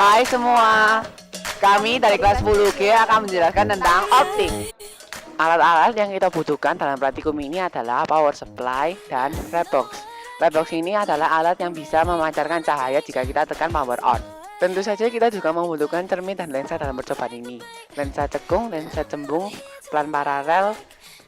Hai semua, kami dari kelas 10G akan menjelaskan tentang optik. Alat-alat yang kita butuhkan dalam praktikum ini adalah power supply dan redbox. Redbox ini adalah alat yang bisa memancarkan cahaya jika kita tekan power on. Tentu saja kita juga membutuhkan cermin dan lensa dalam percobaan ini. Lensa cekung, lensa cembung, plan paralel,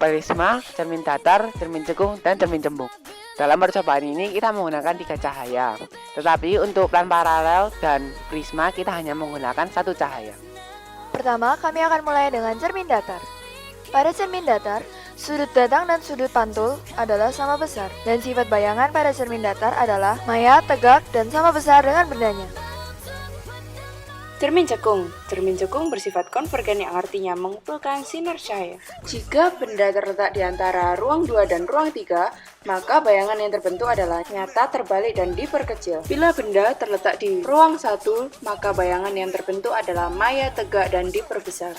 prisma, cermin datar, cermin cekung, dan cermin cembung. Dalam percobaan ini kita menggunakan 3 cahaya, tetapi untuk plan paralel dan prisma kita hanya menggunakan 1 cahaya. Pertama, kami akan mulai dengan cermin datar. Pada cermin datar, sudut datang dan sudut pantul adalah sama besar, dan sifat bayangan pada cermin datar adalah maya, tegak, dan sama besar dengan bendanya. Cermin cekung bersifat konvergen yang artinya mengumpulkan sinar cahaya. Jika benda terletak di antara ruang 2 dan ruang 3, maka bayangan yang terbentuk adalah nyata, terbalik, dan diperkecil. Bila benda terletak di ruang 1, maka bayangan yang terbentuk adalah maya, tegak, dan diperbesar.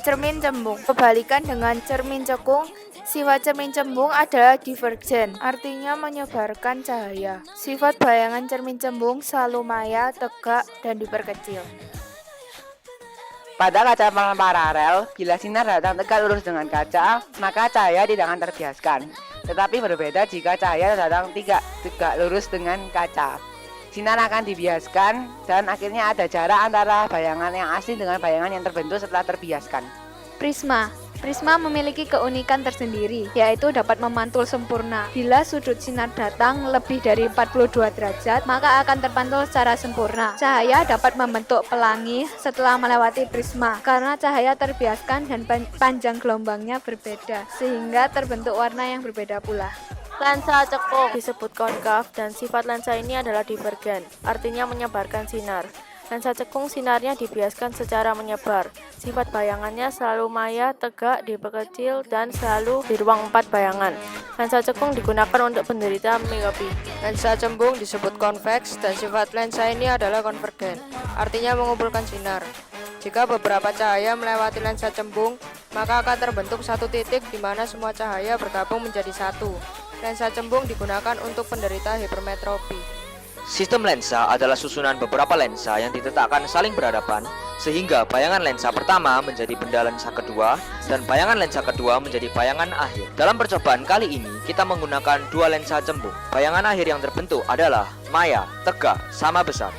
Cermin cembung. Kebalikan dengan cermin cekung, sifat cermin cembung adalah divergen, artinya menyebarkan cahaya. Sifat bayangan cermin cembung selalu maya, tegak, dan diperkecil. Pada kaca plan paralel, bila sinar datang tegak lurus dengan kaca, maka cahaya tidak akan terbiaskan. Tetapi berbeda jika cahaya datang tegak lurus dengan kaca. Sinar akan dibiaskan dan akhirnya ada jarak antara bayangan yang asli dengan bayangan yang terbentuk setelah terbiaskan. Prisma memiliki keunikan tersendiri, yaitu dapat memantul sempurna. Bila sudut sinar datang lebih dari 42 derajat, maka akan terpantul secara sempurna. Cahaya dapat membentuk pelangi setelah melewati prisma, karena cahaya terbiaskan dan panjang gelombangnya berbeda, sehingga terbentuk warna yang berbeda pula. Lensa cekung disebut konkav dan sifat lensa ini adalah divergen, artinya menyebarkan sinar. Lensa cekung sinarnya dibiaskan secara menyebar. Sifat bayangannya selalu maya, tegak, diperkecil, dan selalu di ruang 4 bayangan. Lensa cekung digunakan untuk penderita miopi. Lensa cembung disebut konveks dan sifat lensa ini adalah konvergen, artinya mengumpulkan sinar. Jika beberapa cahaya melewati lensa cembung, maka akan terbentuk satu titik di mana semua cahaya bergabung menjadi satu. Lensa cembung digunakan untuk penderita hipermetropi. Sistem lensa adalah susunan beberapa lensa yang diletakkan saling berhadapan, sehingga bayangan lensa pertama menjadi benda lensa kedua, dan bayangan lensa kedua menjadi bayangan akhir. Dalam percobaan kali ini, kita menggunakan 2 lensa cembung. Bayangan akhir yang terbentuk adalah maya, tegak, sama besar.